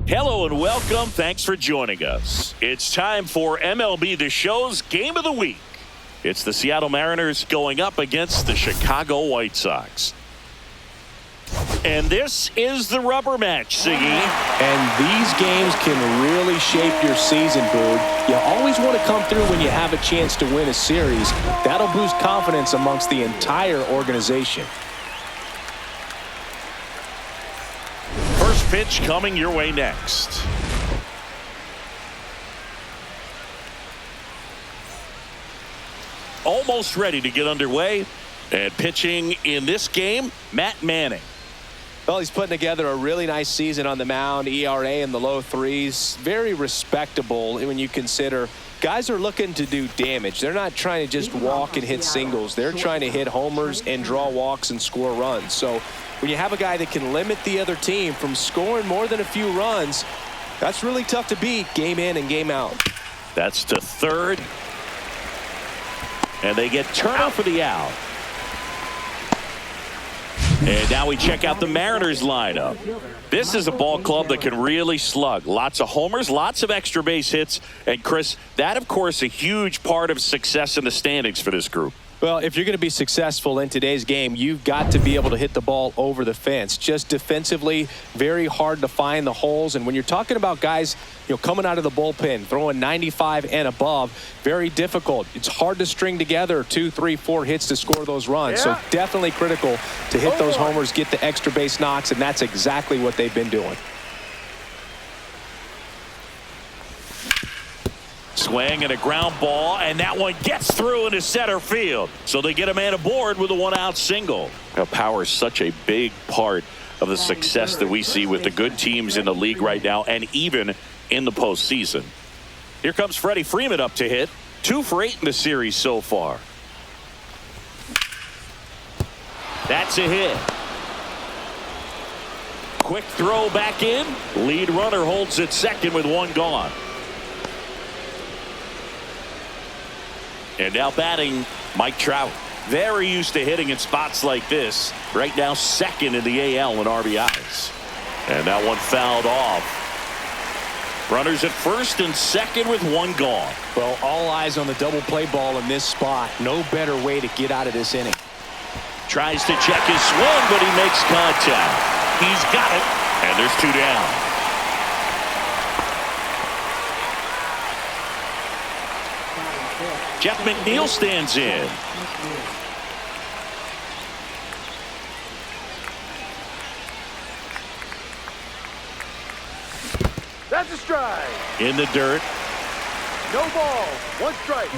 Hello and welcome. Thanks for joining us. It's time for MLB The Show's Game of the Week. It's the Seattle Mariners going up against the Chicago White Sox. And this is the rubber match, Siggy. And these games can really shape your season, Boog. You always want to come through when you have a chance to win a series. That'll boost confidence amongst the entire organization. First pitch coming your way next. Almost ready to get underway. And pitching in this game, A.Manning. Well, he's putting together a really nice season on the mound. ERA in the low threes. Very respectable when you consider guys are looking to do damage. They're not trying to just walk and hit singles. They're trying to hit homers and draw walks and score runs. So when you have a guy that can limit the other team from scoring more than a few runs, that's really tough to beat game in and game out. That's to third. And they get Turner for the out. And now we check out the Mariners lineup. This is a ball club that can really slug. Lots of homers, lots of extra base hits. And Chris, that of course a huge part of success in the standings for this group. Well, if you're going to be successful in today's game, you've got to be able to hit the ball over the fence. Just defensively, very hard to find the holes. And when you're talking about guys, coming out of the bullpen, throwing 95 and above, very difficult. It's hard to string together 2, 3, 4 hits to score those runs. So definitely critical to hit those homers, get the extra base knocks, and that's exactly what they've been doing. Swing and a ground ball, and that one gets through into center field. So they get a man aboard with a one-out single. Now, power is such a big part of the success that we see with the good teams in the league right now, and even in the postseason. Here comes Freddie Freeman up to hit. 2 for 8 in the series so far. That's a hit. Quick throw back in. Lead runner holds at second with 1 gone. And now batting, Mike Trout. Very used to hitting in spots like this. Right now, second in the AL in RBIs. And that one fouled off. Runners at first and second with 1 gone. Well, all eyes on the double play ball in this spot. No better way to get out of this inning. Tries to check his swing, but he makes contact. He's got it, and there's 2 down. Jeff McNeil stands in. That's a strike. In the dirt. No ball. 1 strike.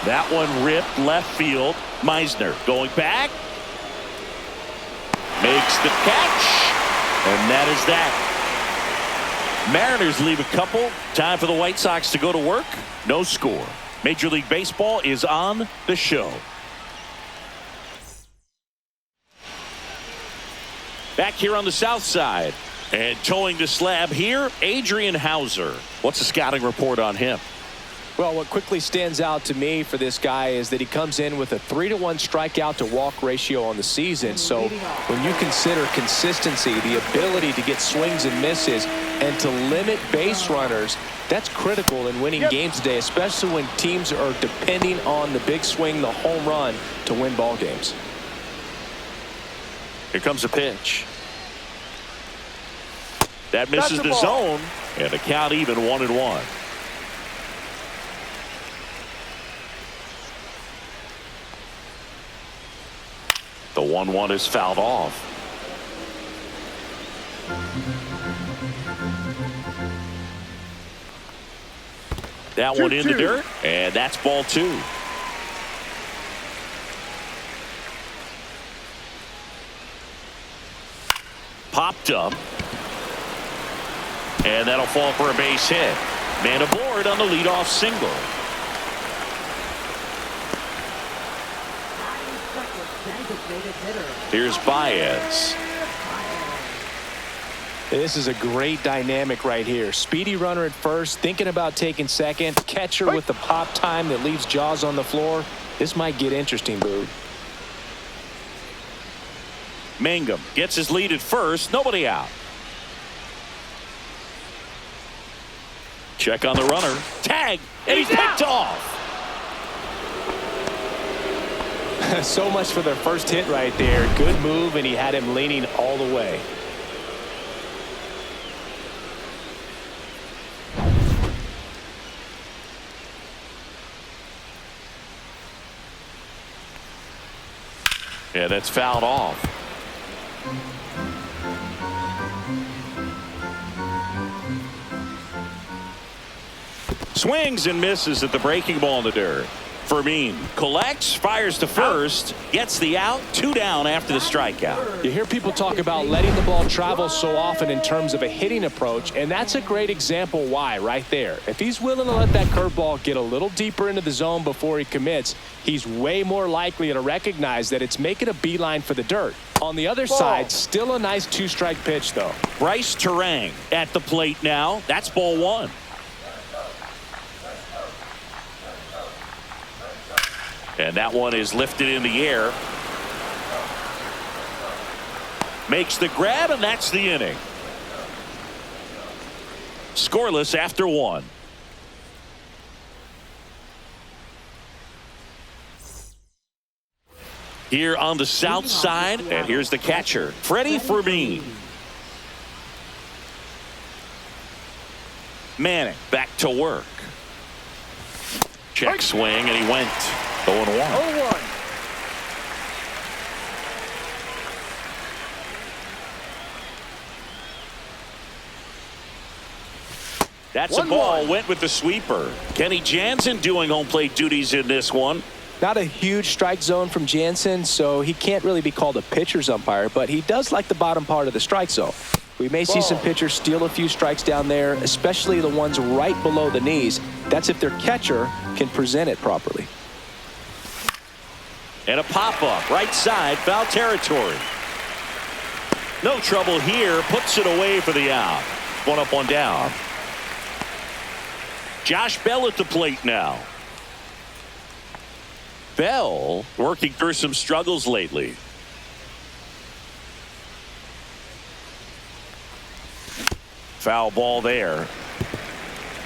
That one ripped left field. Meisner going back. Makes the catch. And that is that. Mariners leave a couple. Time for the White Sox to go to work. No score. Major League Baseball is on the show. Back here on the south side. And towing the slab here, A.Houser. What's the scouting report on him? Well, what quickly stands out to me for this guy is that he comes in with a 3-to-1 strikeout to walk ratio on the season. So when you consider consistency, the ability to get swings and misses and to limit base runners, that's critical in winning games today, especially when teams are depending on the big swing, the home run, to win ball games. Here comes a pitch. That misses the zone, and the count even 1-1. The 1-1 is fouled off. That one in the dirt, and that's ball 2. Popped up. And that'll fall for a base hit. Man aboard on the leadoff single. Here's Baez. This is a great dynamic right here. Speedy runner at first, thinking about taking second. Catcher with the pop time that leaves Jaws on the floor. This might get interesting, Boog. Mangum gets his lead at first. Nobody out. Check on the runner. Tag, and he's picked off. So much for their first hit right there. Good move, and he had him leaning all the way. Yeah, that's fouled off. Swings and misses at the breaking ball in the dirt. Fermin collects, fires to first, gets the out, 2 down after the strikeout. You hear people talk about letting the ball travel so often in terms of a hitting approach, and that's a great example why right there. If he's willing to let that curveball get a little deeper into the zone before he commits, he's way more likely to recognize that it's making a beeline for the dirt. On the other side, still a nice 2-strike pitch, though. Bryce Terang at the plate now. That's ball 1. And that one is lifted in the air. Makes the grab, and that's the inning. Scoreless after 1. Here on the south side, and here's the catcher, Freddie Fermin. Manning back to work. Check swing, and he went 0-1. 0-1. That's a ball. Went with the sweeper. Kenny Jansen doing home plate duties in this one. Not a huge strike zone from Jansen, so he can't really be called a pitcher's umpire, but he does like the bottom part of the strike zone. We may see some pitchers steal a few strikes down there, especially the ones right below the knees. That's if their catcher can present it properly. And a pop-up, right side, foul territory. No trouble here, puts it away for the out. 1 up, 1 down. Josh Bell at the plate now. Bell working through some struggles lately. Foul ball there.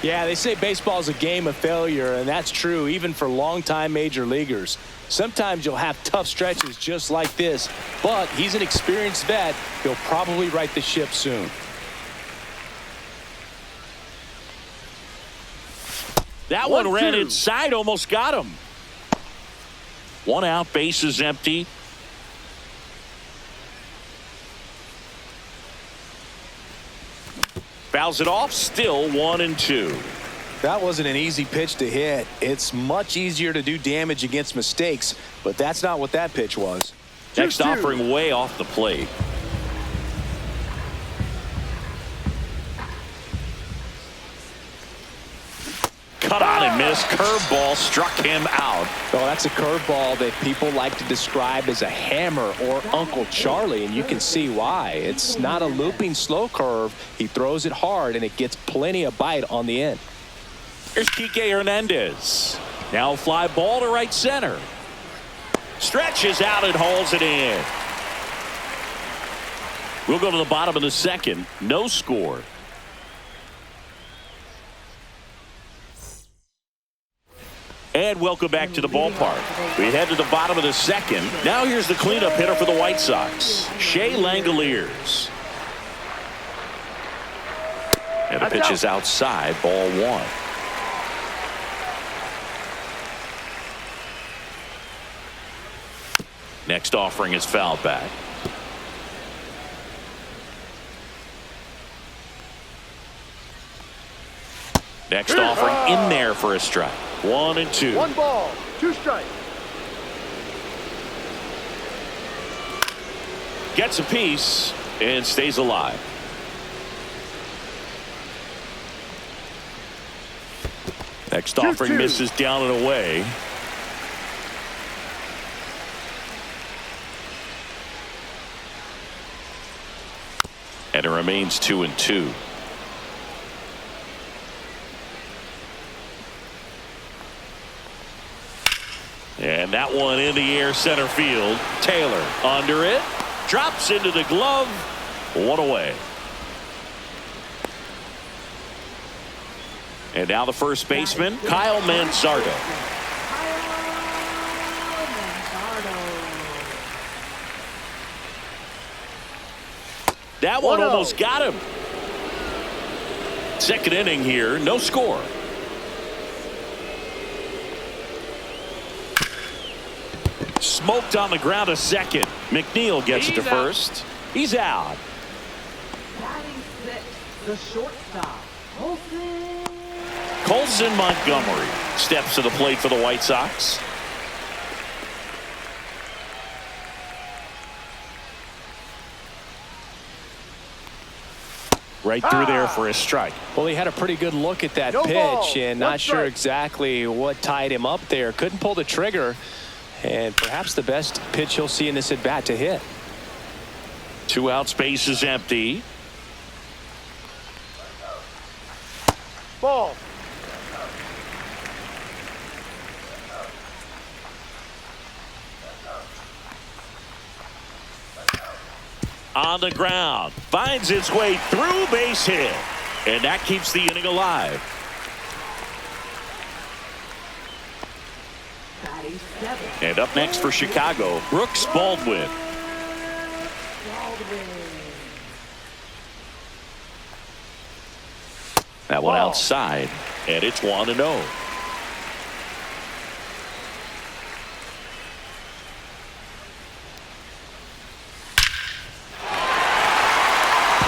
Yeah, they say baseball is a game of failure, and that's true even for longtime major leaguers. Sometimes you'll have tough stretches just like this, but he's an experienced vet. He'll probably right the ship soon. That one ran inside, almost got him. 1 out, base is empty. Fouls it off, still 1-2. That wasn't an easy pitch to hit. It's much easier to do damage against mistakes, but that's not what that pitch was. Next offering way off the plate. Cut on and missed. Curveball struck him out. Oh, that's a curveball that people like to describe as a hammer or Uncle Charlie, and you can see why. It's not a looping slow curve. He throws it hard, and it gets plenty of bite on the end. Here's Kike Hernandez. Now fly ball to right center. Stretches out and hauls it in. We'll go to the bottom of the second. No score. And welcome back to the ballpark. We head to the bottom of the second. Now here's the cleanup hitter for the White Sox, Shea Langoliers. And the pitch is outside, ball 1. Next offering is fouled back. Next offering in there for a strike. 1-2. 1 ball, 2 strikes. Gets a piece and stays alive. Next offering misses down and away. And it remains 2-2. And that one in the air center field. Taylor under it. Drops into the glove. One away. And now the first baseman, Kyle Manzardo. That one almost got him. Second inning here, no score. Smoked on the ground to second. McNeil gets it to first. He's out. Batting six, the shortstop, Colson Montgomery steps to the plate for the White Sox. Right through there for a strike. Well, he had a pretty good look at that No pitch ball. and One not sure strike. exactly what tied him up there. Couldn't pull the trigger, and perhaps the best pitch he'll see in this at bat to hit. 2 out, space is empty. Ball. On the ground, finds its way through, base hit, and that keeps the inning alive. batting seven, And up next for Chicago, Brooks Baldwin. That one outside, and it's 1-0.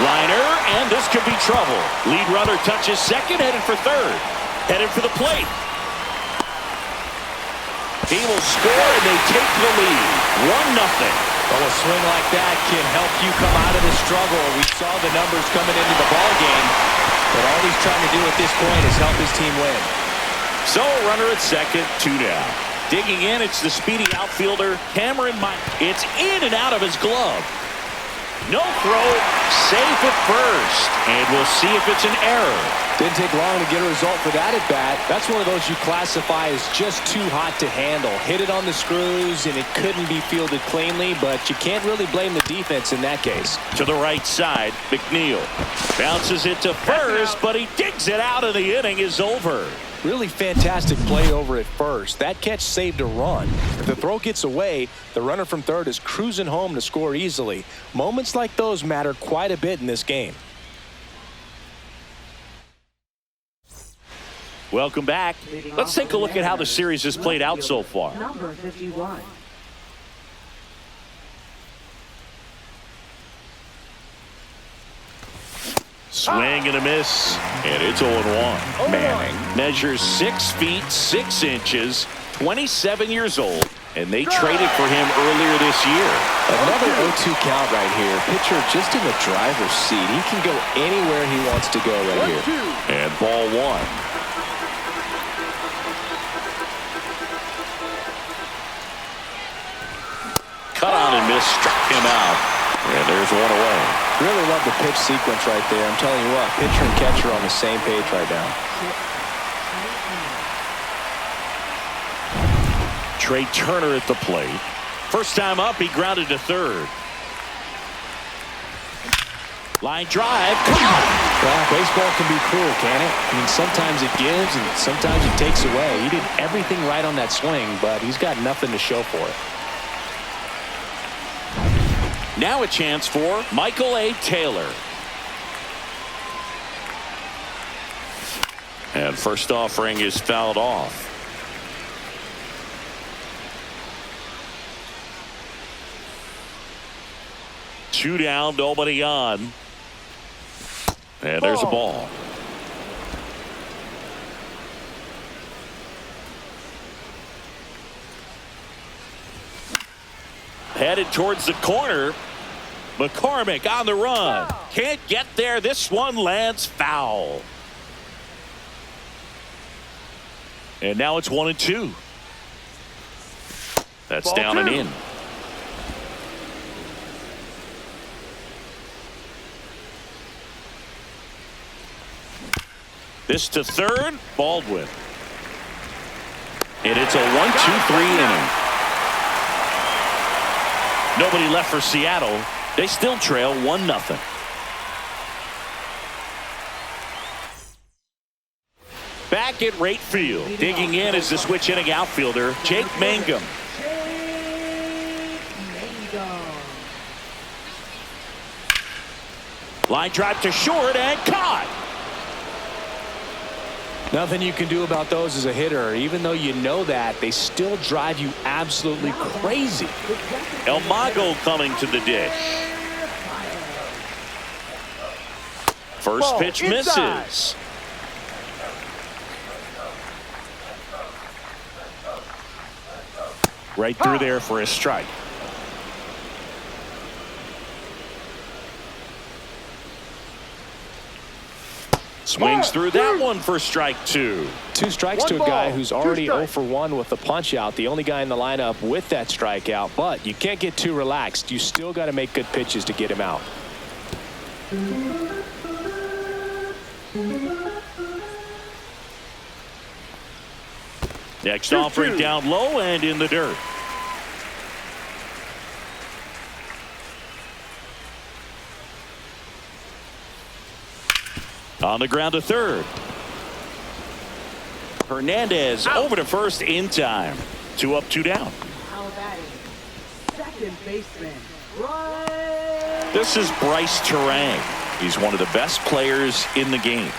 Liner, and this could be trouble. Lead runner touches second, headed for third. Headed for the plate. He will score, and they take the lead. 1-0. Well, a swing like that can help you come out of the struggle. We saw the numbers coming into the ball game, but all he's trying to do at this point is help his team win. So runner at second, 2 down. Digging in, it's the speedy outfielder Cameron Mike. It's in and out of his glove. No throw, safe at first, and we'll see if it's an error. Didn't take long to get a result for that at bat. That's one of those you classify as just too hot to handle. Hit it on the screws, and it couldn't be fielded cleanly, but you can't really blame the defense in that case. To the right side, McNeil bounces it to first, but he digs it out, and the inning is over. Really fantastic play over at first. That catch saved a run. If the throw gets away, the runner from third is cruising home to score easily. Moments like those matter quite a bit in this game. Welcome back. Let's take a look at how the series has played out so far. number 51. Swing and a miss, and it's 0-1. Manning measures 6 feet 6 inches, 27 years old, and they traded for him earlier this year. Another 0-2 count right here. Pitcher just in the driver's seat. He can go anywhere he wants to go right here. And ball 1. Cut on and miss, struck him out. And there's 1 away. Really love the pitch sequence right there. I'm telling you what, pitcher and catcher are on the same page right now. Trey Turner at the plate. First time up, he grounded to third. Line drive. Come on. Well, baseball can be cruel, can it? I mean, sometimes it gives and sometimes it takes away. He did everything right on that swing, but he's got nothing to show for it. Now a chance for Michael A. Taylor. And first offering is fouled off. Two down, nobody on. And there's a ball. Headed towards the corner. McCormick on the run. Can't get there. This one lands foul. And now it's 1-2. That's Ball down 2. and in. This to third, Baldwin. And it's a 1-2-3 inning. Nobody left for Seattle. They still trail 1-0. Back at right field, digging in is the switch hitting outfielder, Jake Mangum. Line drive to short and caught. Nothing you can do about those as a hitter. Even though you know that, they still drive you absolutely crazy. El Mago coming to the dish. First Ball pitch inside. misses. Right through there for a strike. Swings through that one for strike 2. 2 strikes to a guy who's already 0 for 1 with the punch out. The only guy in the lineup with that strikeout. But you can't get too relaxed. You still got to make good pitches to get him out. Next offering down low and in the dirt. On the ground to third. Hernandez over to first in time. 2 up, 2 down. Now batting, second baseman, Bryce. This is Bryce Terang. He's one of the best players in the game.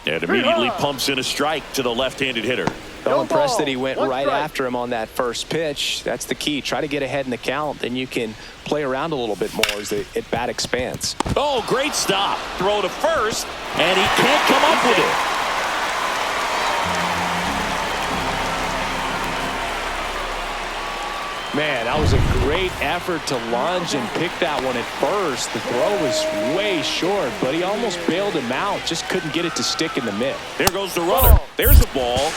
And immediately pumps in a strike to the left-handed hitter. So impressed that he went right after him on that first pitch. That's the key. Try to get ahead in the count, then you can play around a little bit more as the at-bat expands. Oh, great stop. Throw to first, and he can't come up with it. Man, that was a great effort to lunge and pick that one at first. The throw was way short, but he almost bailed him out. Just couldn't get it to stick in the mitt. There goes the runner. There's the ball.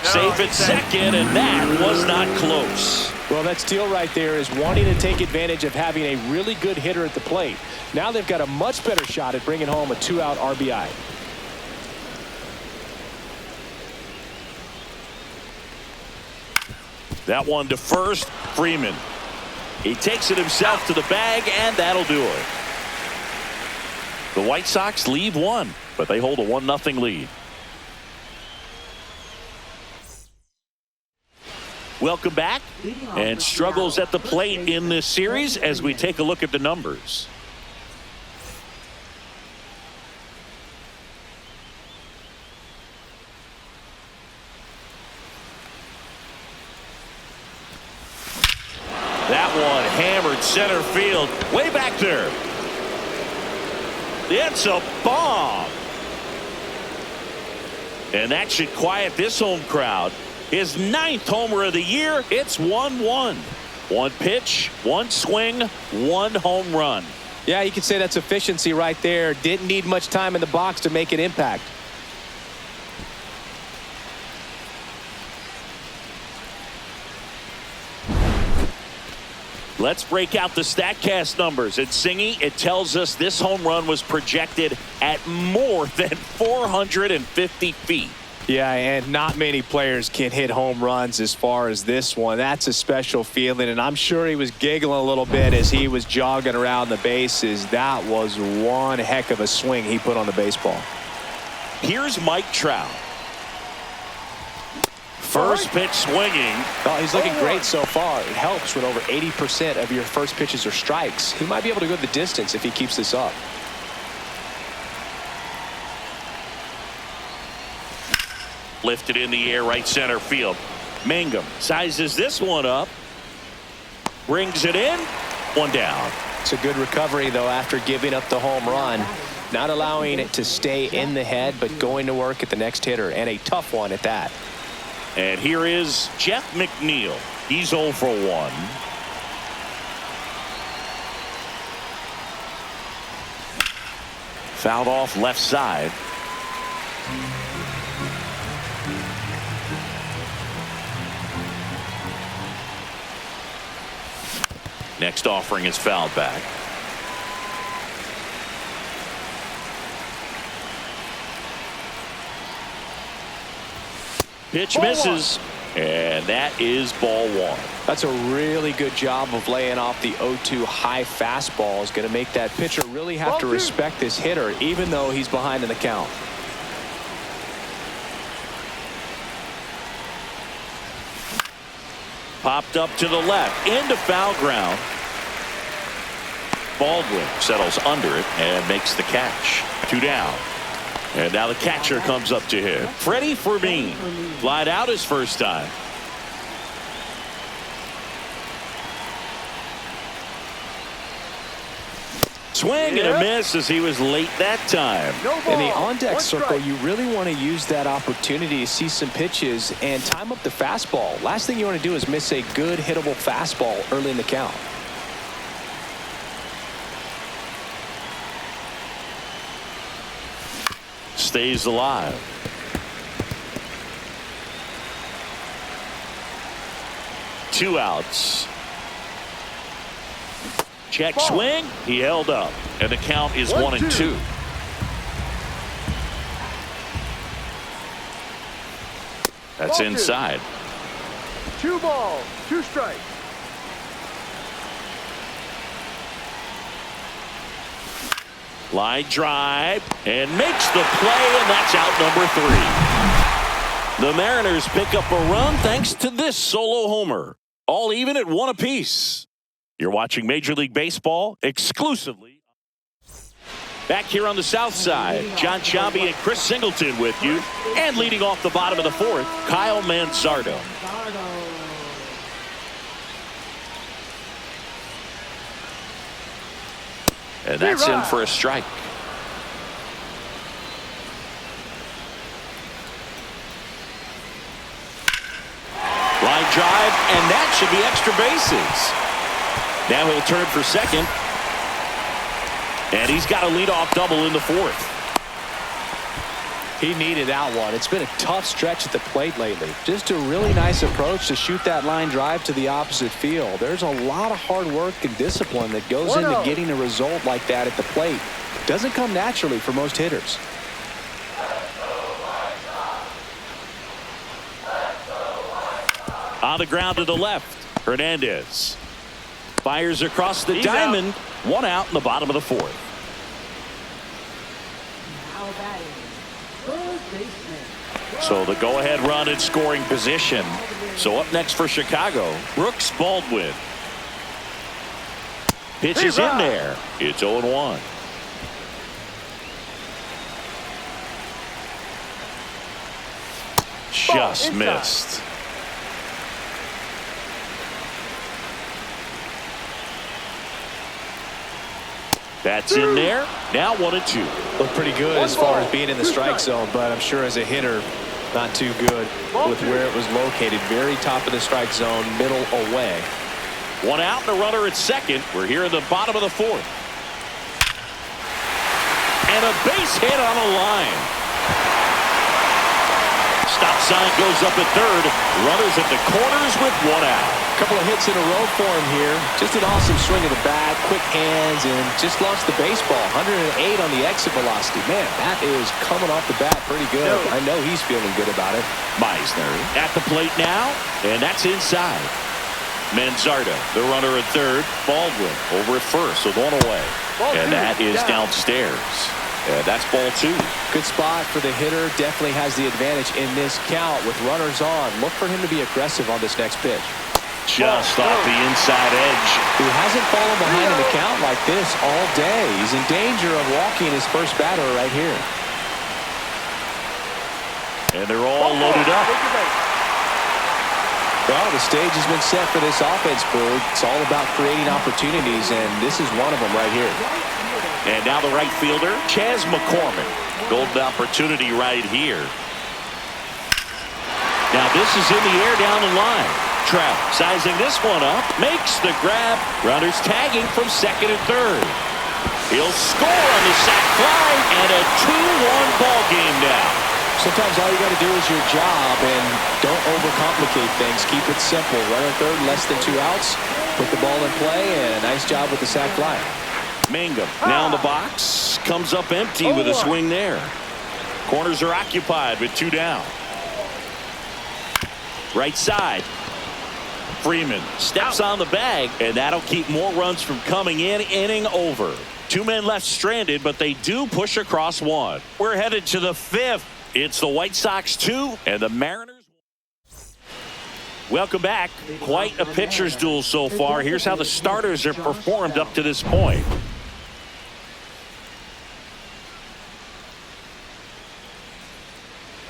Safe at second, and that was not close. Well, that steal right there is wanting to take advantage of having a really good hitter at the plate. Now they've got a much better shot at bringing home a 2-out RBI. That one to first, Freeman. He takes it himself to the bag, and that'll do it. The White Sox leave 1, but they hold a 1-0 lead. Welcome back, and struggles at the plate in this series as we take a look at the numbers. That one hammered center field, way back there. It's a bomb. And that should quiet this home crowd. His 9th homer of the year. It's 1-1. 1 pitch, 1 swing, 1 home run. Yeah, you could say that's efficiency right there. Didn't need much time in the box to make an impact. Let's break out the StatCast numbers. At Singy, it tells us this home run was projected at more than 450 feet. Yeah, and not many players can hit home runs as far as this one. That's a special feeling, and I'm sure he was giggling a little bit as he was jogging around the bases. That was one heck of a swing he put on the baseball. Here's Mike Trout. First pitch swinging. Oh, he's looking great so far. It helps when over 80% of your first pitches are strikes. He might be able to go the distance if he keeps this up. Lifted in the air, right center field. Mangum sizes this one up. Brings it in. 1 down. It's a good recovery, though, after giving up the home run. Not allowing it to stay in the head, but going to work at the next hitter, and a tough one at that. And here is Jeff McNeil. He's 0 for 1. Fouled off left side. Next offering is fouled back. Pitch Ball misses. And that is ball one. That's a really good job of laying off the 0-2 high fastball. Is going to make that pitcher really have to respect this hitter, even though he's behind in the count. Popped up to the left into foul ground. Baldwin settles under it and makes the catch. 2 down. And now the catcher comes up to him. Freddie Fermin flied out his first time. Swing and a miss as he was late that time. In the on-deck circle, you really want to use that opportunity to see some pitches and time up the fastball. Last thing you want to do is miss a good hittable fastball early in the count. Stays alive. Two outs. Check swing. He held up. And the count is 1-2. That's inside. 2 balls, 2 strikes. Line drive and makes the play, and that's out number 3. The Mariners pick up a run thanks to this solo homer. All even at 1 apiece. You're watching Major League Baseball exclusively. Back here on the south side, John Sciambi and Chris Singleton with you. And leading off the bottom of the 4th, Kyle Manzardo. And that's in for a strike. Line drive, and that should be extra bases. Now he'll turn for second. And he's got a leadoff double in the 4th. He needed that one. It's been a tough stretch at the plate lately. Just a really nice approach to shoot that line drive to the opposite field. There's a lot of hard work and discipline that goes into getting a result like that at the plate. Doesn't come naturally for most hitters. On the ground to the left, Hernandez fires across the diamond. 1 out in the bottom of the 4th. So the go-ahead run in scoring position. So up next for Chicago, Brooks Baldwin. Pitch is in there. It's 0-1. Just missed. That's in there. Now 1-2. Looked pretty good as far as being in the strike zone, but I'm sure as a hitter, not too good with where it was located. Very top of the strike zone, middle away. 1 out and a runner at second. We're here in the bottom of the 4th. And a base hit on a line. Stop sign goes up at third. Runners at the corners with 1 out. A couple of hits in a row for him here. Just an awesome swing of the bat, quick hands, and just launched the baseball. 108 on the exit velocity. Man, that is coming off the bat pretty good. I know he's feeling good about it. Meisner at the plate now, and that's inside. Manzardo, the runner at third. Baldwin over at first with 1 away. And that is downstairs. And that's ball 2. Good spot for the hitter. Definitely has the advantage in this count with runners on. Look for him to be aggressive on this next pitch. Just off the inside edge. He hasn't fallen behind in the count like this all day. He's in danger of walking his first batter right here. And they're all loaded up. Well, the stage has been set for this offense, Boog. It's all about creating opportunities, and this is one of them right here. And now the right fielder, Chas McCormick. Golden opportunity right here. Now this is in the air down the line. Trout sizing this one up, makes the grab. Runners tagging from second and third. He'll score on the sac fly, and a 2-1 ball game now. Sometimes all you got to do is your job, and don't overcomplicate things. Keep it simple. Runner third, less than 2 outs. Put the ball in play, and a nice job with the sac fly. Mangum now in the box, comes up empty. 0-1. With a swing there. Corners are occupied with 2 down. 2 1. Well, the stage has been set for this offense, Boog. It's all about creating opportunities, and this is one of them right here. And now the right fielder, Chas McCormick. Golden opportunity right here. Right side. Freeman steps on the bag, and that'll keep more runs from coming in. Inning over. 2 men left stranded, but they do push across 1. We're headed to the 5th. It's the White Sox 2 and the Mariners. Welcome back. Quite a pitcher's duel so far. Here's how the starters have performed up to this point.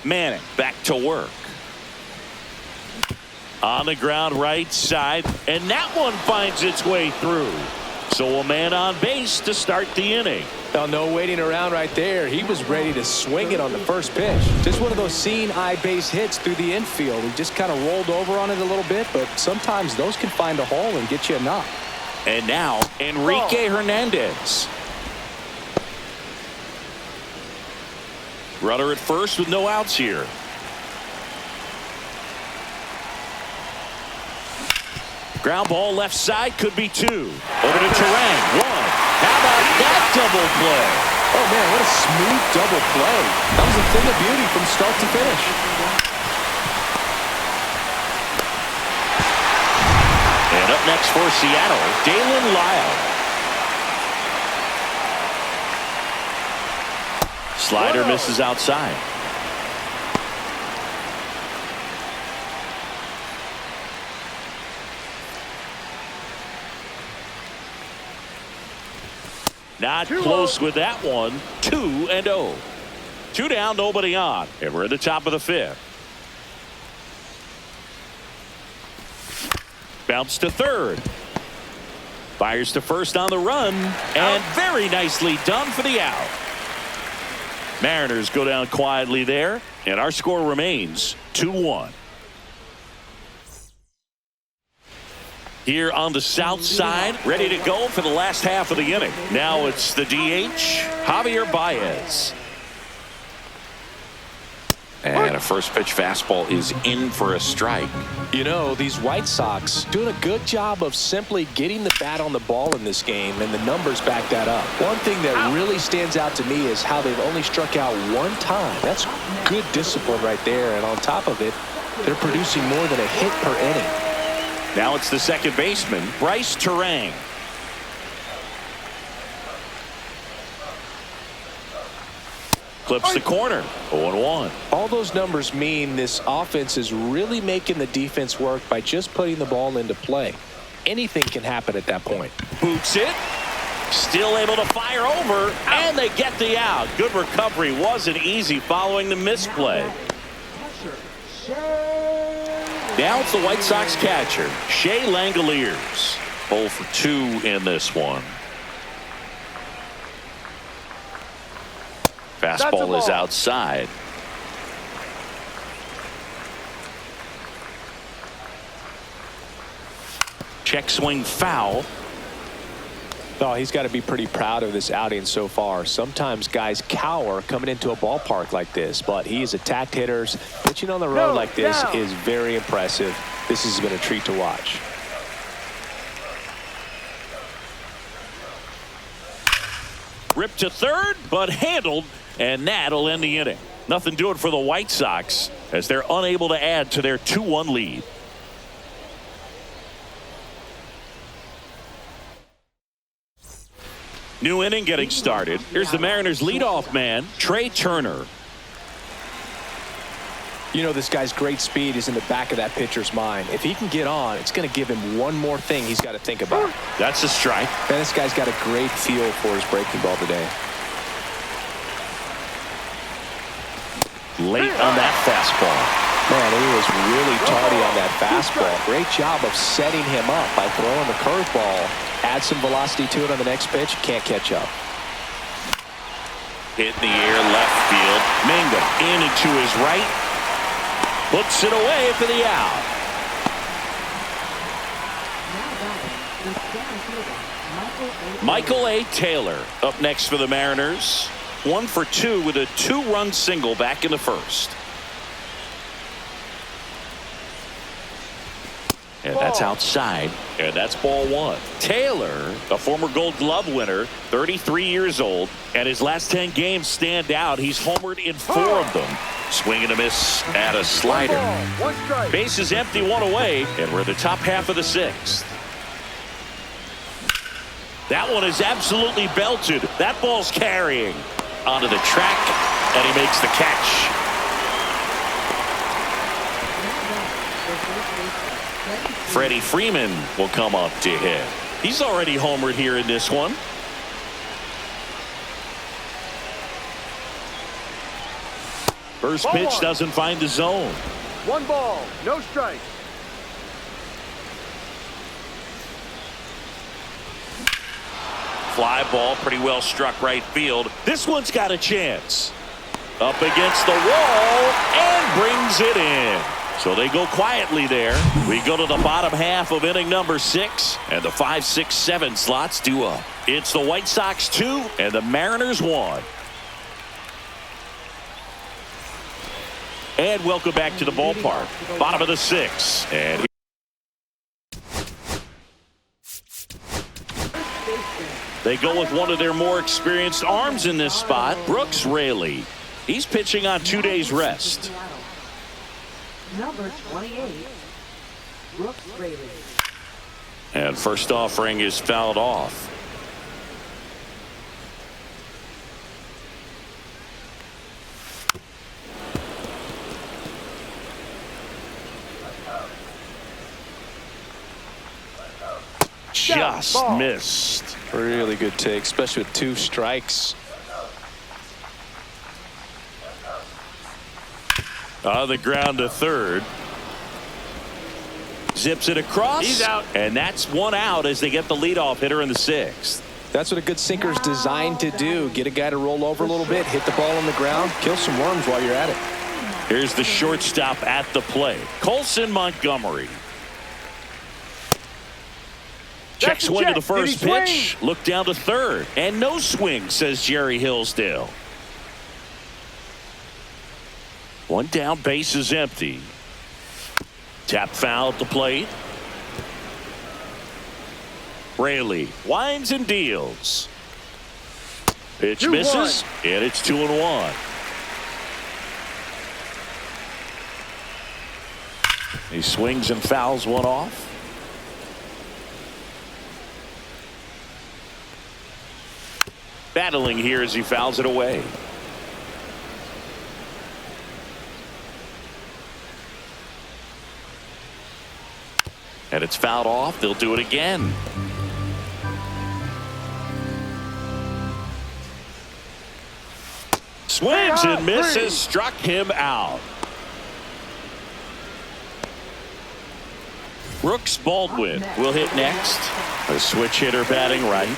Manning back to work. On the ground right side, and that one finds its way through. So a man on base to start the inning. Well, no waiting around right there. He was ready to swing it on the first pitch. Just one of those seeing eye base hits through the infield. He just kind of rolled over on it a little bit, but sometimes those can find a hole and get you a knock. And now Enrique Hernandez. Runner at first with no outs here. Ground ball left side, could be 2. Over to Turang, 1. How about that double play? Oh man, what a smooth double play. That was a thing of beauty from start to finish. And up next for Seattle, Dalen Lyle. Slider misses outside. Not close with that one. 2-0. 2 down, nobody on. And we're at the top of the 5th. Bounce to third. Fires to first on the run. And very nicely done for the out. Mariners go down quietly there. And our score remains 2-1. Here on the south side, ready to go for the last half of the inning. Now it's the DH, Javier Baez. And a first pitch fastball is in for a strike. You know, these White Sox doing a good job of simply getting the bat on the ball in this game, and the numbers back that up. One thing that really stands out to me is how they've only struck out 1 time. That's good discipline right there, and on top of it, they're producing more than a hit per inning. Now it's the second baseman, Bryce Turang. Clips the corner, 0-1. All those numbers mean this offense is really making the defense work by just putting the ball into play. Anything can happen at that point. Boots it. Still able to fire over, and they get the out. Good recovery. Wasn't easy following the misplay. Now it's the White Sox catcher, Shea Langoliers. 0 for 2 in this one. Fastball is outside. Check swing foul. Oh, he's got to be pretty proud of this outing so far. Sometimes guys cower coming into a ballpark like this, but he has attacked hitters. Pitching on the road like this is very impressive. This has been a treat to watch. Ripped to third, but handled, and that'll end the inning. Nothing doing for the White Sox as they're unable to add to their 2-1 lead. New inning getting started. Here's the Mariners leadoff man, Trey Turner. You know, this guy's great speed is in the back of that pitcher's mind. If he can get on, it's going to give him one more thing he's got to think about. That's a strike. And this guy's got a great feel for his breaking ball today. Late on that fastball. Man, he was really tardy on that fastball. Great job of setting him up by throwing the curveball. Add some velocity to it on the next pitch. Can't catch up. Hit in the air, left field. Mingo in and to his right. Hooks it away for the out. Michael A. Taylor up next for the Mariners. 1 for 2 with a 2-run single back in the first. And that's outside. And that's ball one. Taylor, a former Gold Glove winner, 33 years old. And his last 10 games stand out. He's homered in 4 of them. Swing and a miss at a slider. One strike. Base is empty, 1 away. And we're in the top half of the 6th. That one is absolutely belted. That ball's carrying onto the track. And he makes the catch. Freddie Freeman will come up to hit. He's already homered here in this one. First pitch doesn't find the zone. 1 ball, no strike. Fly ball, pretty well struck right field. This one's got a chance. Up against the wall and brings it in. So they go quietly there. We go to the bottom half of inning number 6, and the 5, 6, 7 slots due up. It's the White Sox 2 and the Mariners 1. And welcome back to the ballpark. Bottom of the 6th. And they go with one of their more experienced arms in this spot, Brooks Raley. He's pitching on 2 days rest. Number 28, Brooks Raley. And first offering is fouled off. Just missed. Really good take, especially with 2 strikes. On the ground to third. Zips it across. He's out. And that's 1 out as they get the leadoff hitter in the 6th. That's what a good sinker is designed to do. Get a guy to roll over a little bit, hit the ball on the ground, kill some worms while you're at it. Here's the shortstop at the plate, Colson Montgomery. Check swing to the first pitch. Look down to third. And no swing, says Jerry Hillsdale. 1 down, base is empty. Tap foul at the plate. Raley winds and deals. Pitch misses, and it's 2-1. He swings and fouls one off. Battling here as he fouls it away. And it's fouled off. They'll do it again. Swings and misses. Struck him out. Brooks Baldwin will hit next. A switch hitter batting right.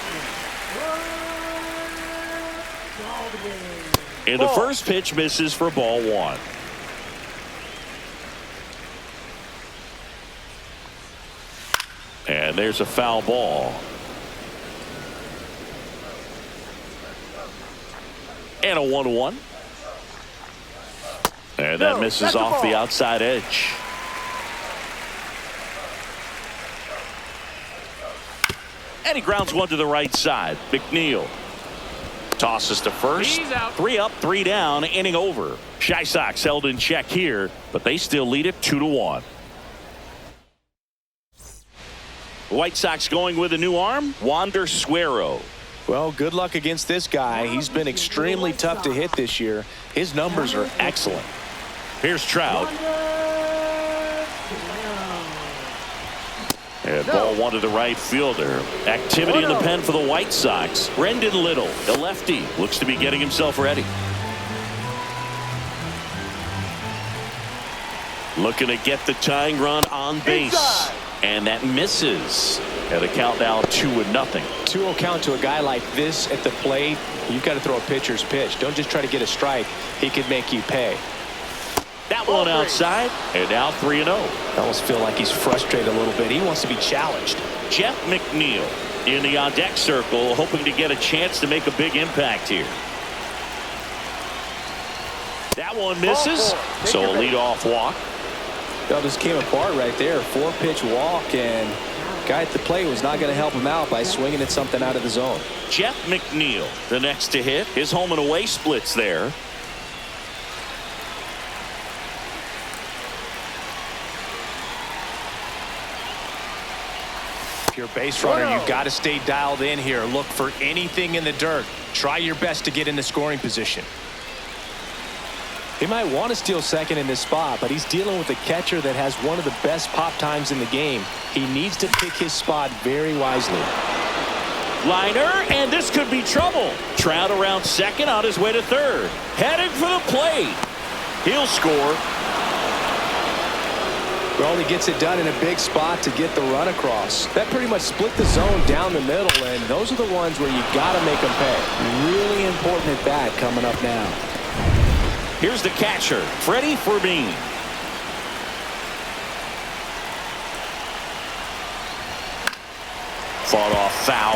And the first pitch misses for ball 1. And there's a foul ball. And a 1-1. And that misses off the outside edge. And he grounds one to the right side. McNeil tosses to first. 3 up, 3 down, inning over. Chi Sox held in check here, but they still lead it 2-1. White Sox going with a new arm, Wander Suero. Well, good luck against this guy. He's been extremely tough to hit this year. His numbers are excellent. Here's Trout. And ball 1 to the right fielder. Activity in the pen for the White Sox. Brendan Little, the lefty, looks to be getting himself ready. Looking to get the tying run on base. And that misses. And the count now 2-0. 2-0 count to a guy like this at the plate. You've got to throw a pitcher's pitch. Don't just try to get a strike. He could make you pay. That one outside, and now 3-0. I almost feel like he's frustrated a little bit. He wants to be challenged. Jeff McNeil in the on-deck circle, hoping to get a chance to make a big impact here. That one misses, so a leadoff walk. Well, just came apart right there. 4-pitch walk, and guy at the plate was not going to help him out by swinging at something out of the zone. Jeff McNeil, the next to hit. His home and away splits there. If you're a base runner, you've got to stay dialed in here. Look for anything in the dirt. Try your best to get in the scoring position. He might want to steal second in this spot, but he's dealing with a catcher that has one of the best pop times in the game. He needs to pick his spot very wisely. Liner, and this could be trouble. Trout around second, on his way to third. Heading for the plate. He'll score. Well, he gets it done in a big spot to get the run across. That pretty much split the zone down the middle, and those are the ones where you got to make them pay. Really important at bat coming up now. Here's the catcher, Freddie Fermin. Fought off foul.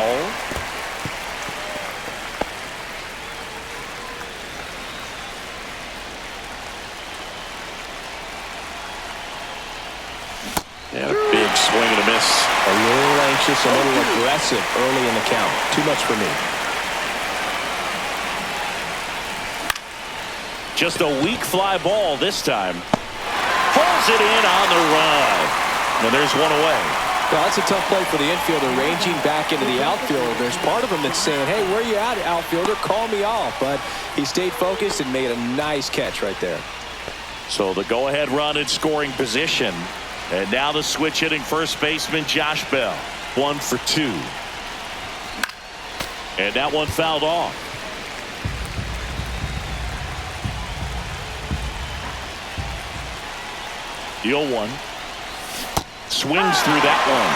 And a big swing and a miss. A little anxious, a little aggressive early in the count. Too much for me. Just a weak fly ball this time. Pulls it in on the run. And there's one away. Well, that's a tough play for the infielder, ranging back into the outfield. There's part of him that's saying, hey, where you at, outfielder? Call me off. But he stayed focused and made a nice catch right there. So the go-ahead run in scoring position. And now the switch hitting first baseman Josh Bell. 1 for 2. And that one fouled off. The 0-1. Swings through that one.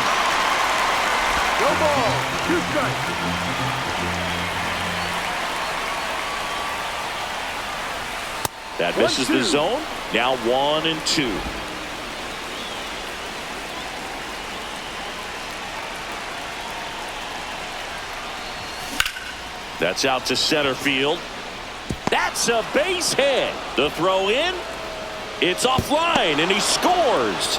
No ball. 2 strikes. That misses the zone. Now 1 and 2. That's out to center field. That's a base hit. The throw in. It's offline, and he scores.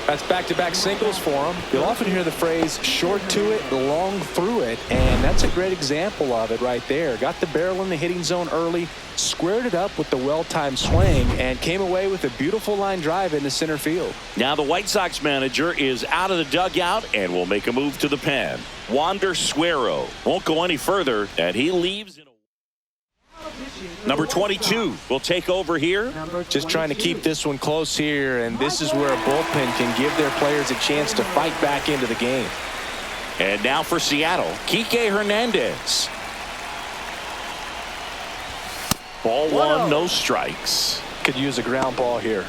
That's back-to-back singles for him. You'll often hear the phrase short to it, long through it, and that's a great example of it right there. Got the barrel in the hitting zone early, squared it up with the well-timed swing, and came away with a beautiful line drive into center field. Now the White Sox manager is out of the dugout and will make a move to the pen. Wander Suero won't go any further, and he leaves in a number 22 will take over here. Just trying to keep this one close here, and this is where a bullpen can give their players a chance to fight back into the game. And now for Seattle, Kike Hernandez. Ball 1, no strikes. Could use a ground ball here.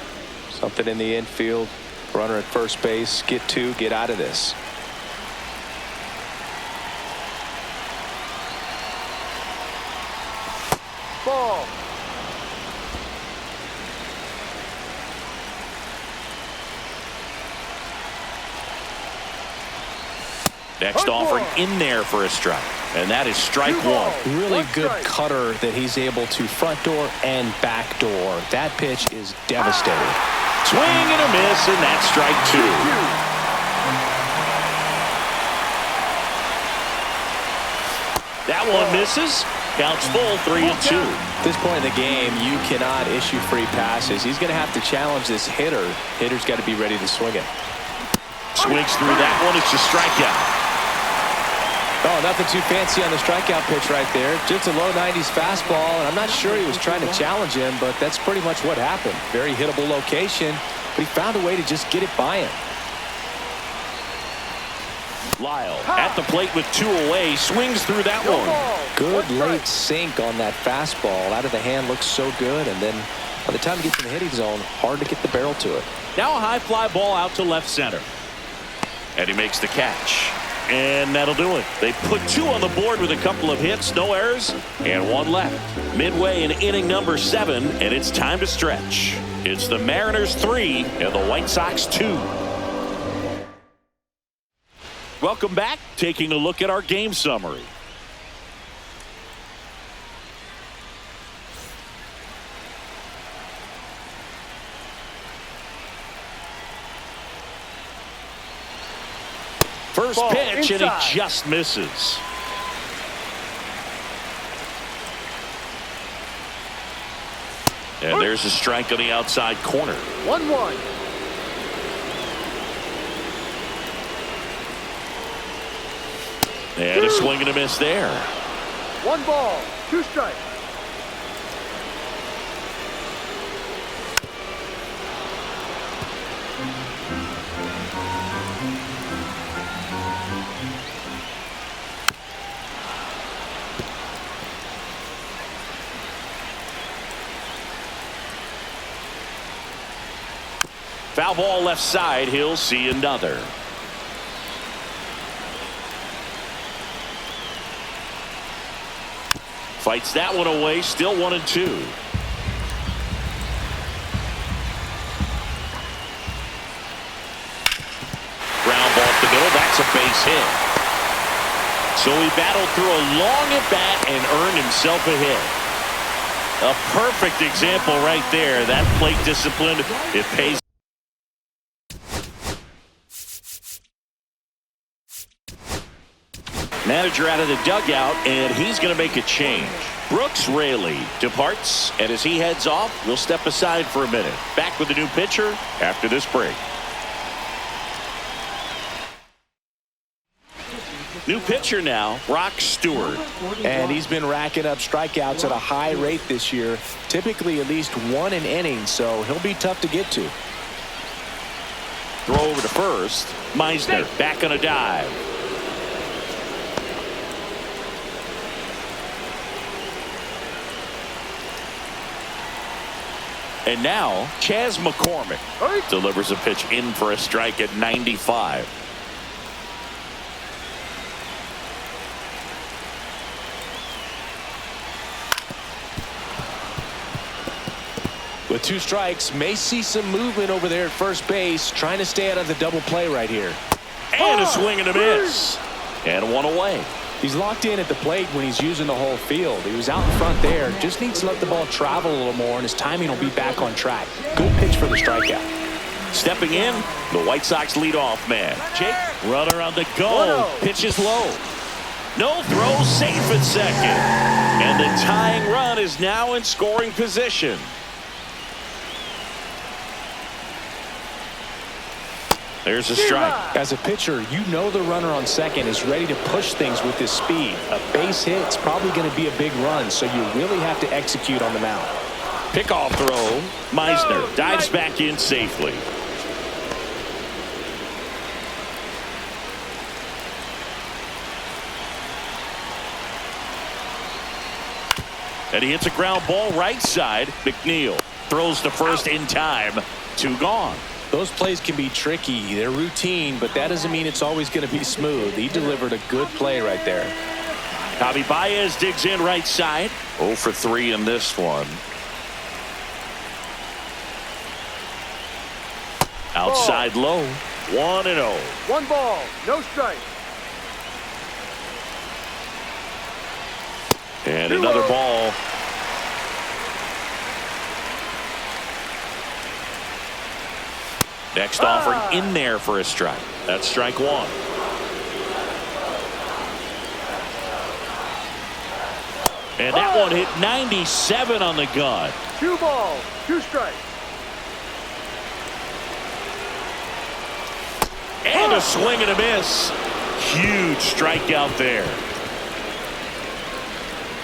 Something in the infield. Runner at first base. Get 2, get out of this. Ball. Next offering in there for a strike. And that is strike 1. Really good cutter that he's able to front door and back door. That pitch is devastating. Swing and a miss, and that's strike 2. That one misses. Counts full, 3 and 2. At this point in the game, you cannot issue free passes. He's going to have to challenge this hitter. Hitter's got to be ready to swing it. Swings through that one. It's a strikeout. Oh, nothing too fancy on the strikeout pitch right there. Just a low 90s fastball, and I'm not sure he was trying to challenge him, but that's pretty much what happened. Very hittable location, but he found a way to just get it by him. Lyle at the plate with 2 away, swings through that one. Good late sink on that fastball. Out of the hand looks so good, and then by the time he gets in the hitting zone, hard to get the barrel to it. Now a high fly ball out to left center. And he makes the catch. And that'll do it. They put 2 on the board with a couple of hits, no errors, and 1 left. Midway in inning number 7, and it's time to stretch. It's the Mariners 3 and the White Sox 2. Welcome back. Taking a look at our game summary. First Ball pitch, and inside. he just misses. And there's a strike on the outside corner. 1-1. And a swing and a miss there. 1 ball, 2 strikes. Foul ball left side. He'll see another. Fights that one away. Still 1-2. Ground ball up the middle. That's a base hit. So he battled through a long at bat and earned himself a hit. A perfect example right there. That plate discipline, it pays. Manager out of the dugout, and he's going to make a change. Brooks Raley departs, and as he heads off, we'll step aside for a minute. Back with a new pitcher after this break. New pitcher now, Brock Stewart. And he's been racking up strikeouts at a high rate this year, typically at least 1 an inning, so he'll be tough to get to. Throw over to first. Meisner back on a dive. And now, Chas McCormick delivers a pitch in for a strike at 95. With 2 strikes, may see some movement over there at first base, trying to stay out of the double play right here. And a swing and a miss. And 1 away. He's locked in at the plate when he's using the whole field. He was out in front there. Just needs to let the ball travel a little more, and his timing will be back on track. Good pitch for the strikeout. Stepping in, the White Sox leadoff man. Jake, runner on the go. 1-0. Pitch is low. No throw, safe at second. And the tying run is now in scoring position. There's a strike. As a pitcher, you know the runner on second is ready to push things with his speed. A base hit's probably going to be a big run, so you really have to execute on the mound. Pickoff throw. Meisner dives back in safely. And he hits a ground ball right side. McNeil throws to first in time. 2 gone. Those plays can be tricky. They're routine, but that doesn't mean it's always going to be smooth. He delivered a good play right there. Javi Baez digs in right side. 0 for 3 in this one. Outside low. 1-0. 1 ball, no strike. And another ball. Next offering in there for a strike. That's strike 1. And that one hit 97 on the gun. 2 balls, 2 strikes. And a swing and a miss. Huge strikeout there.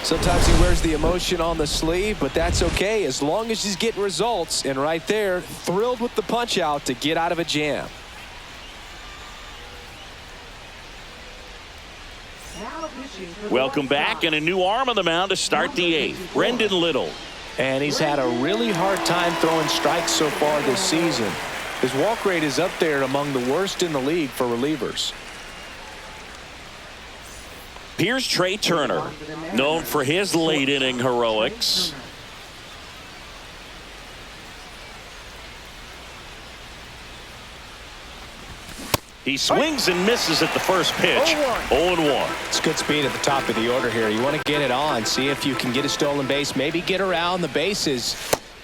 Sometimes he wears the emotion on the sleeve, but that's okay as long as he's getting results. And right there, thrilled with the punch out to get out of a jam. Welcome back, and a new arm on the mound to start the 8th. Brendan Little. And he's had a really hard time throwing strikes so far this season. His walk rate is up there among the worst in the league for relievers. Here's Trey Turner, known for his late inning heroics. He swings and misses at the first pitch. 0-1. It's good speed at the top of the order here. You want to get it on, see if you can get a stolen base, maybe get around the bases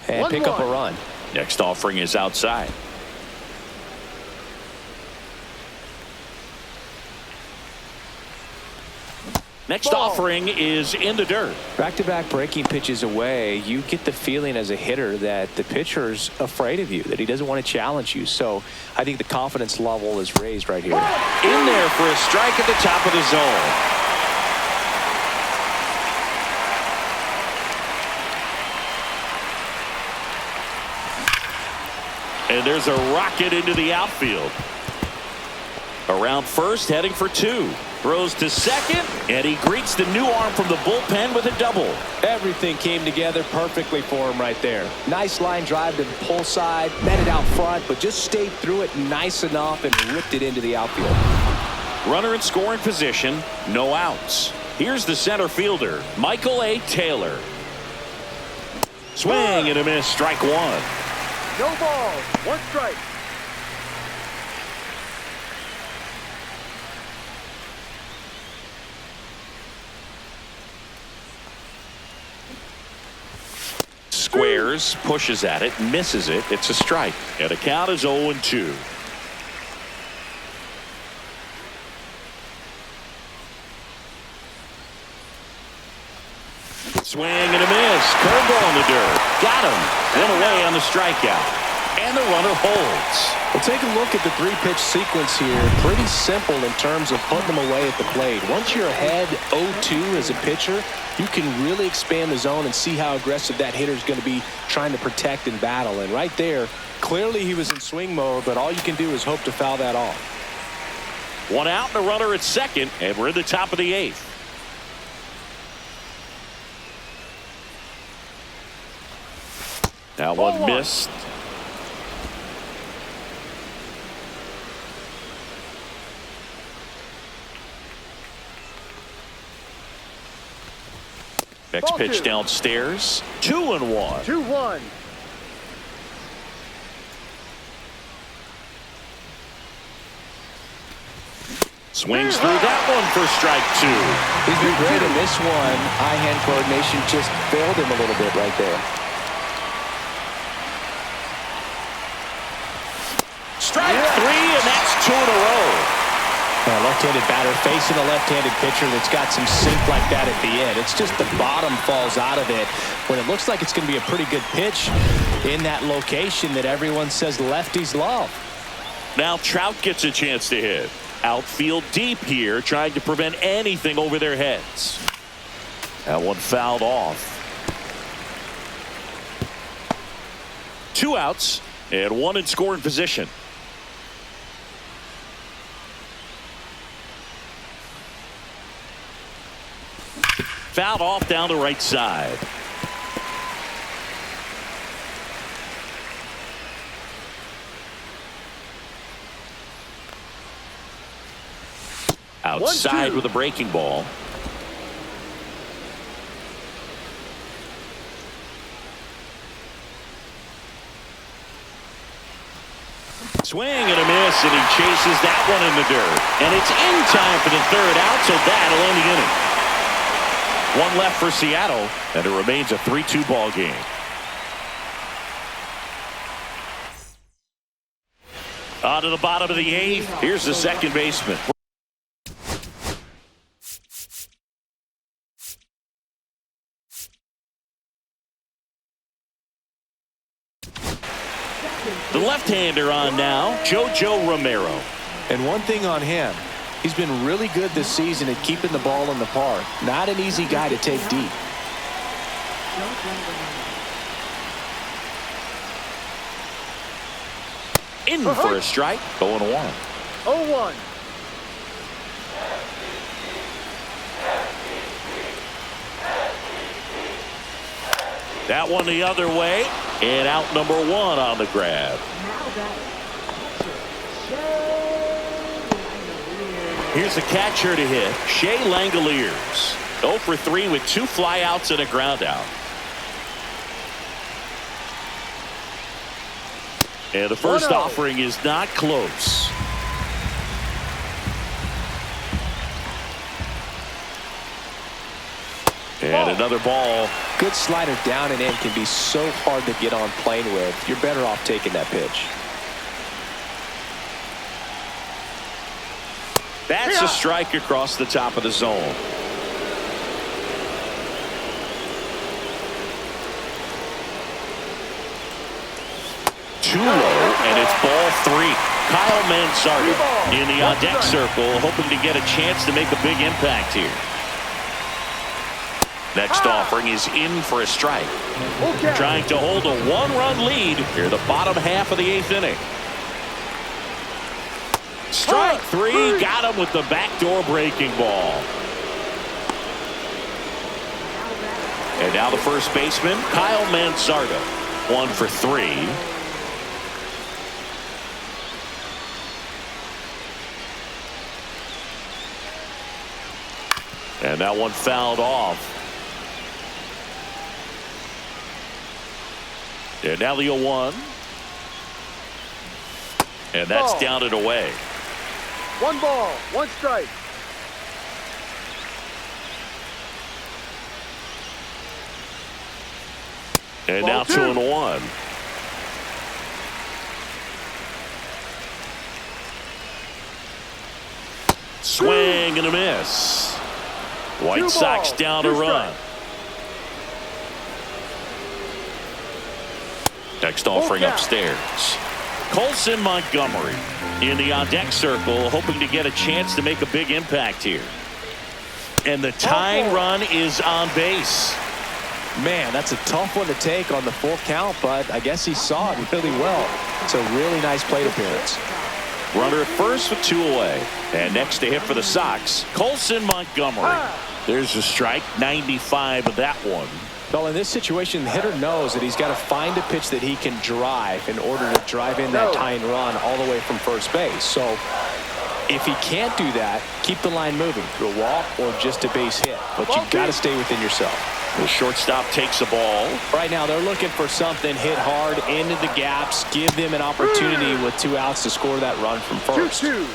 and pick up a run. Next offering is outside. Next Ball. offering is in the dirt. Back-to-back breaking pitches away, you get the feeling as a hitter that the pitcher's afraid of you, that he doesn't want to challenge you. So I think the confidence level is raised right here. In there for a strike at the top of the zone. And there's a rocket into the outfield. Around first, heading for two. Throws to second, and he greets the new arm from the bullpen with a double. Everything came together perfectly for him right there. Nice line drive to the pull side, met it out front, but just stayed through it nice enough and ripped it into the outfield. Runner in scoring position, no outs. Here's the center fielder, Michael A. Taylor. Swing and a miss, strike one. No balls. One strike. Squares, pushes at it, misses it. It's a strike. And the count is 0-2. Swing and a miss. Curveball in the dirt. Got him. Went away on the strikeout. And the runner holds. Well, take a look at the three-pitch sequence here. Pretty simple in terms of putting them away at the plate. Once you're ahead 0-2 as a pitcher, you can really expand the zone and see how aggressive that hitter is going to be trying to protect and battle. And right there, clearly he was in swing mode, but all you can do is hope to foul that off. One out and a runner at second, and we're in the top of the eighth. That one missed. Next Ball pitch two. downstairs. 2-1. 2-1. Swings through that one for strike two. He's been great in this one. Eye-hand coordination just failed him a little bit right there. Strike three, and that's two in a row. A left-handed batter facing a left-handed pitcher that's got some sink like that at the end. It's just the bottom falls out of it when it looks like it's going to be a pretty good pitch in that location that everyone says lefties love. Now Trout gets a chance to hit. Outfield deep here, trying to prevent anything over their heads. That one fouled off. 2 outs and 1 in scoring position. Fouled off down the right side. Outside with a breaking ball. Swing and a miss, and he chases that one in the dirt. And it's in time for the third out, so that'll end the inning. One left for Seattle, and it remains a 3-2 ball game. On to the bottom of the eighth. Here's the second baseman. The left-hander on now, JoJo Romero. And one thing on him, he's been really good this season at keeping the ball in the park. Not an easy guy to take deep. In for a strike, 0-1. 0-1. That one the other way, and out number 1 on the grab. Here's the catcher to hit, Shea Langoliers. 0 for 3 with 2 flyouts and a ground out. And the first offering is not close. And another ball. Good slider down and in can be so hard to get on plane with. You're better off taking that pitch. That's a strike across the top of the zone. too low, and it's ball 3. Kyle Manzardo in the on-deck circle, hoping to get a chance to make a big impact here. Next offering is in for a strike. Trying to hold a 1-run lead here, the bottom half of the 8th inning. Strike 3, got him with the backdoor breaking ball. And now the first baseman, Kyle Manzardo, 1 for 3. And that one fouled off. And now the 0-1. And that's down and away. 1 ball, 1 strike. And now 2-1. Swing and a miss. White Sox down a run. Next offering upstairs. Colson Montgomery in the on-deck circle, hoping to get a chance to make a big impact here. And the tying run is on base. Man, that's a tough one to take on the full count, but I guess he saw it really well. It's a really nice plate appearance. Runner at first with 2 away. And next to hit for the Sox, Colson Montgomery. There's a strike, 95 of that one. Well, in this situation, the hitter knows that he's got to find a pitch that he can drive in order to drive in that tying run all the way from first base. So if he can't do that, keep the line moving through a walk or just a base hit. But you've got to stay within yourself. The shortstop takes the ball. Right now, they're looking for something hit hard into the gaps, give them an opportunity with 2 outs to score that run from first. 2-2.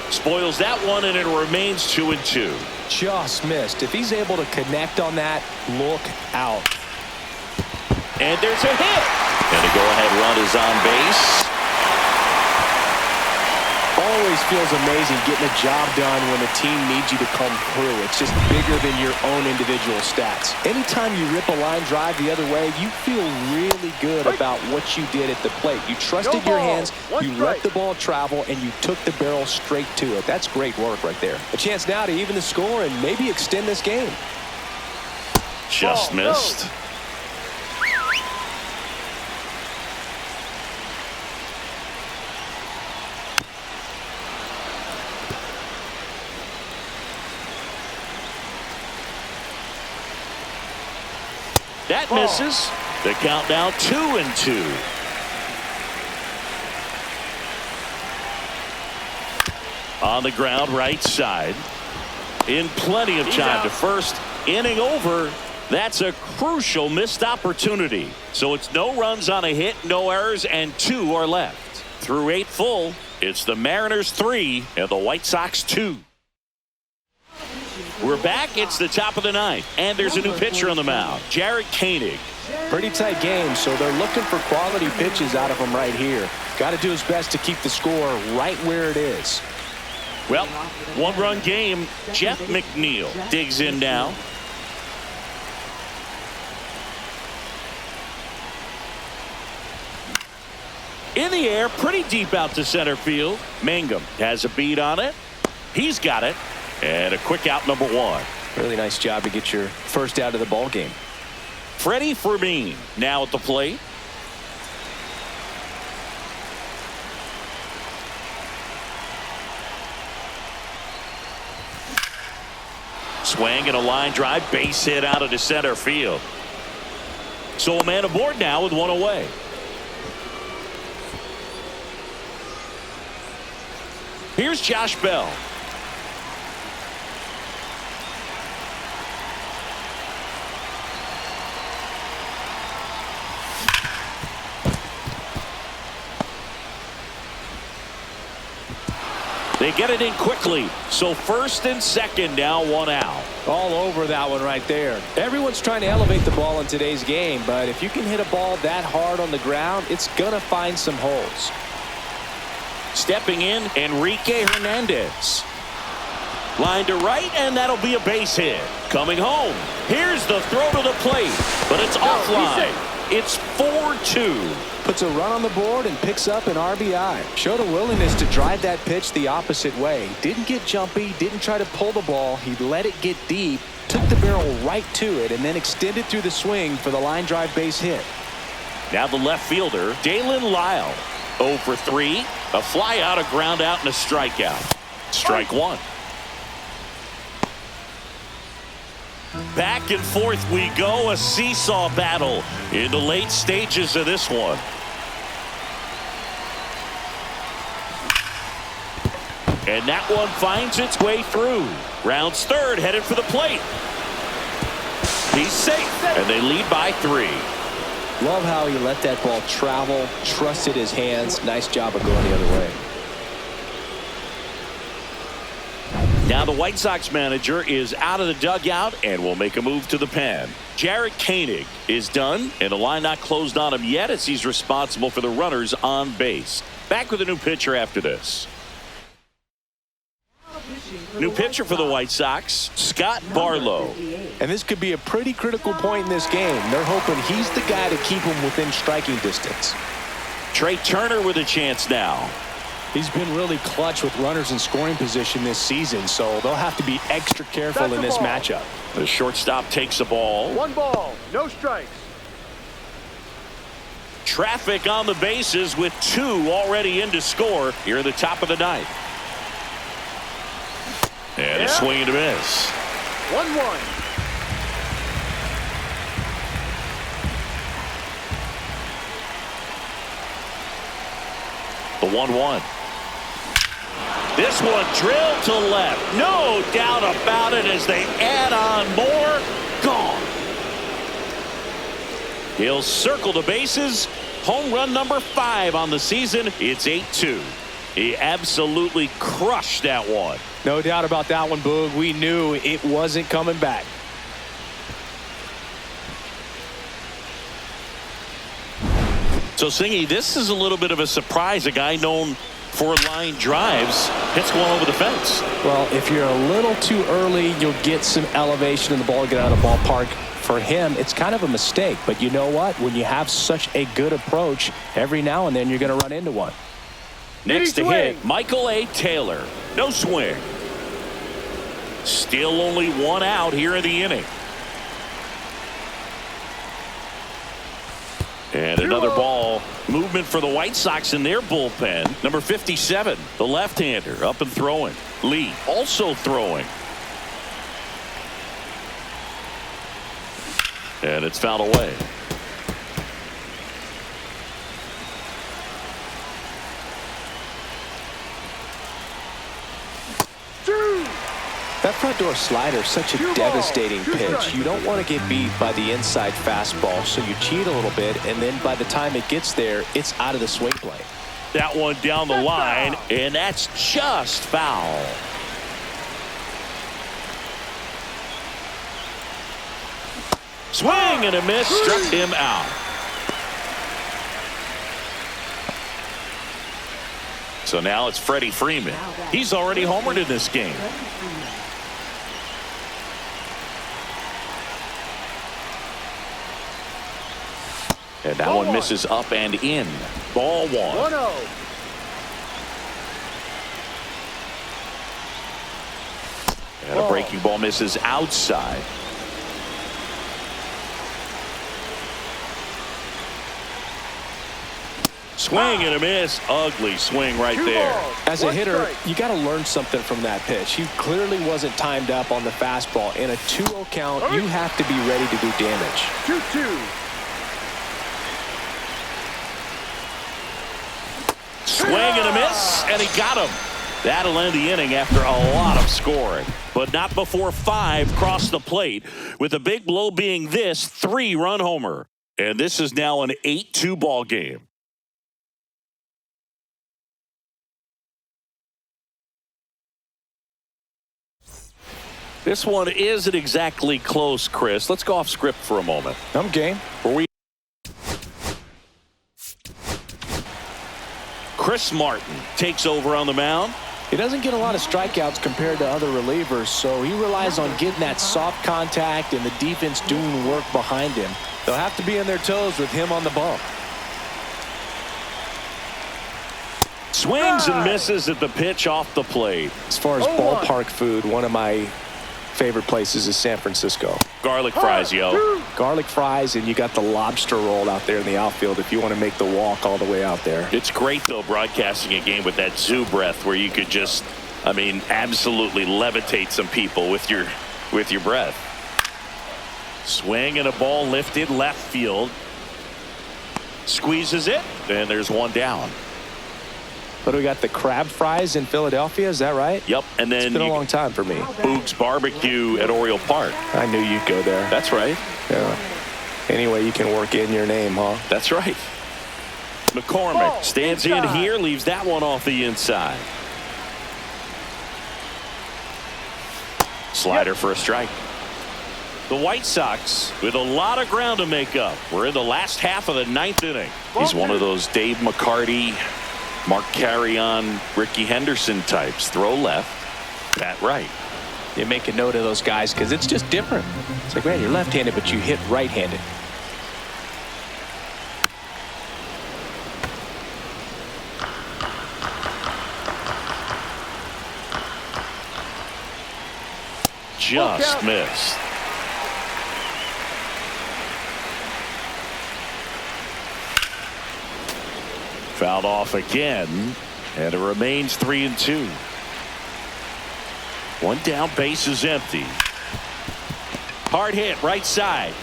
Spoils that one, and it remains 2-2. Just missed. If he's able to connect on that, look out. And there's a hit. And the go-ahead run is on base. Always feels amazing getting a job done when the team needs you to come through. It's just bigger than your own individual stats. Anytime you rip a line drive the other way, you feel really good about what you did at the plate. You trusted your hands, you let the ball travel, and you took the barrel straight to it. That's great work right there. A chance now to even the score and maybe extend this game. Just missed. That misses. The count now 2-2. On the ground, right side. In plenty of time to first. Inning over. That's a crucial missed opportunity. So it's no runs on a hit, no errors, and 2 are left. Through 8 full, it's the Mariners 3 and the White Sox 2. We're back. It's the top of the 9th, and there's a new pitcher on the mound, Jared Koenig. Pretty tight game, so they're looking for quality pitches out of him right here. Got to do his best to keep the score right where it is. Well, 1-run game. Jeff McNeil digs in now. In the air, pretty deep out to center field. Mangum has a beat on it. He's got it. And a quick out, number 1. Really nice job to get your first out of the ball game. Freddie Fermin now at the plate. Swing and a line drive, base hit out of the center field. So a man aboard now with 1 away. Here's Josh Bell. They get it in quickly. So first and second now, 1 out. All over that one right there. Everyone's trying to elevate the ball in today's game, but if you can hit a ball that hard on the ground, it's going to find some holes. Stepping in, Enrique Hernandez. Line to right, and that'll be a base hit. Coming home. Here's the throw to the plate, but it's offline. It's 4-2. Puts a run on the board and picks up an RBI. Showed a willingness to drive that pitch the opposite way. Didn't get jumpy, didn't try to pull the ball. He let it get deep, took the barrel right to it, and then extended through the swing for the line drive base hit. Now the left fielder, Dalen Lyle. 0 for 3. A fly out, a ground out, and a strikeout. Strike one. Back and forth we go, a seesaw battle in the late stages of this one. And that one finds its way through. Rounds third, headed for the plate. He's safe, and they lead by 3. Love how he let that ball travel, trusted his hands. Nice job of going the other way. Now the White Sox manager is out of the dugout and will make a move to the pen. Jarrett Koenig is done, and the line not closed on him yet as he's responsible for the runners on base. Back with a new pitcher after this. New pitcher for the White Sox, Scott Barlow. And this could be a pretty critical point in this game. They're hoping he's the guy to keep him within striking distance. Trey Turner with a chance now. He's been really clutch with runners in scoring position this season, so they'll have to be extra careful in this matchup. The shortstop takes the ball. 1 ball, no strikes. Traffic on the bases with 2 already in to score here at the top of the 9th. And a swing and a miss. 1-1. The 1-1. This one drilled to left. No doubt about it as they add on more. Gone. He'll circle the bases. Home run number 5 on the season. It's 8-2. He absolutely crushed that one. No doubt about that one, Boog. We knew it wasn't coming back. So, Singy, this is a little bit of a surprise. A guy known for line drives hits one over the fence. Well, if you're a little too early, you'll get some elevation and the ball will get out of the ballpark. For him, it's kind of a mistake. But you know what? When you have such a good approach, every now and then you're going to run into one. Next to hit, Michael A. Taylor. No swing. Still only 1 out here in the inning. And another ball. Movement for the White Sox in their bullpen. Number 57, the left-hander, up and throwing. Lee also throwing. And it's fouled away. That front door slider is such a devastating pitch. You don't want to get beat by the inside fastball, so you cheat a little bit, and then by the time it gets there, it's out of the swing plane. That one down the line, and that's just foul. Swing and a miss, struck him out. So now it's Freddie Freeman. He's already homered in this game. And that one misses up and in. Ball 1. 1-0. And a breaking ball misses outside. Swing and a miss. Ugly swing right there. As a hitter, you got to learn something from that pitch. He clearly wasn't timed up on the fastball. In a 2-0 count, you have to be ready to do damage. 2-2. Swing and a miss, and he got him. That'll end the inning after a lot of scoring. But not before 5 cross the plate, with the big blow being this 3-run homer. And this is now an 8-2 ball game. This one isn't exactly close, Chris. Let's go off script for a moment. I'm game. Chris Martin takes over on the mound. He doesn't get a lot of strikeouts compared to other relievers, so he relies on getting that soft contact and the defense doing work behind him. They'll have to be on their toes with him on the bump. Swings and misses at the pitch off the plate. As far as ballpark food, one of my favorite places is San Francisco. Garlic fries, yo. Garlic fries, and you got the lobster roll out there in the outfield if you want to make the walk all the way out there. It's great, though, broadcasting a game with that zoo breath where you could just, I mean, absolutely levitate some people with your breath. Swing and a ball lifted left field. Squeezes it, and there's one down. But we got the crab fries in Philadelphia, is that right? Yep, and then it's been a long time for me. Boog's Barbecue at Oriole Park. I knew you'd go there. That's right. Yeah. Anyway, you can work in your name, huh? That's right. McCormick stands in here, leaves that one off the inside. Slider for a strike. The White Sox with a lot of ground to make up. We're in the last half of the ninth inning. He's one of those Dave McCarty, Mark Carrion, Ricky Henderson types. Throw left, bat right. You make a note of those guys because it's just different. It's like, man, you're left-handed, but you hit right-handed. Just missed. Fouled off again, and it remains 3-2. One down, base is empty. Hard hit, right side.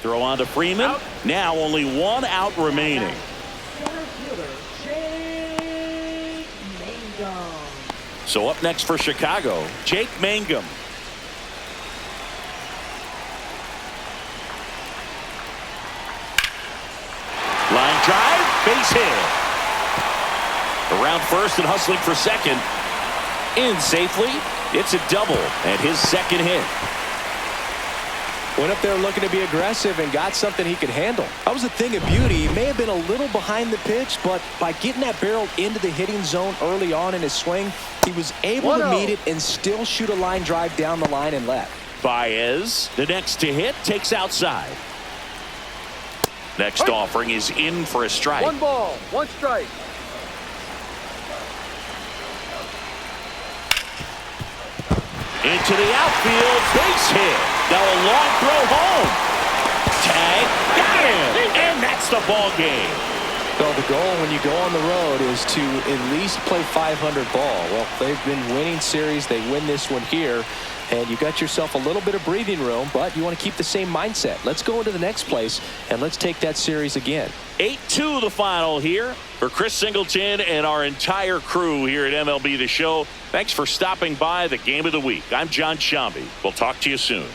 Throw on to Freeman. Out. Now only one out remaining. Center fielder, Jake Mangum. So up next for Chicago, Jake Mangum. Line drive, base hit. Around first and hustling for second. In safely. It's a double and his second hit. Went up there looking to be aggressive and got something he could handle. That was a thing of beauty. He may have been a little behind the pitch, but by getting that barrel into the hitting zone early on in his swing, he was able to meet it and still shoot a line drive down the line and left. Baez, the next to hit, takes outside. Next offering is in for a strike. 1 ball, 1 strike. Into the outfield, base hit. Now a long throw home. Tag, got him, and that's the ball game. So the goal when you go on the road is to at least play 500 ball. Well, they've been winning series. They win this one here, and you got yourself a little bit of breathing room, but you want to keep the same mindset. Let's go into the next place, and let's take that series again. 8-2 the final here for Chris Singleton and our entire crew here at MLB The Show. Thanks for stopping by the Game of the Week. I'm John Shambi. We'll talk to you soon.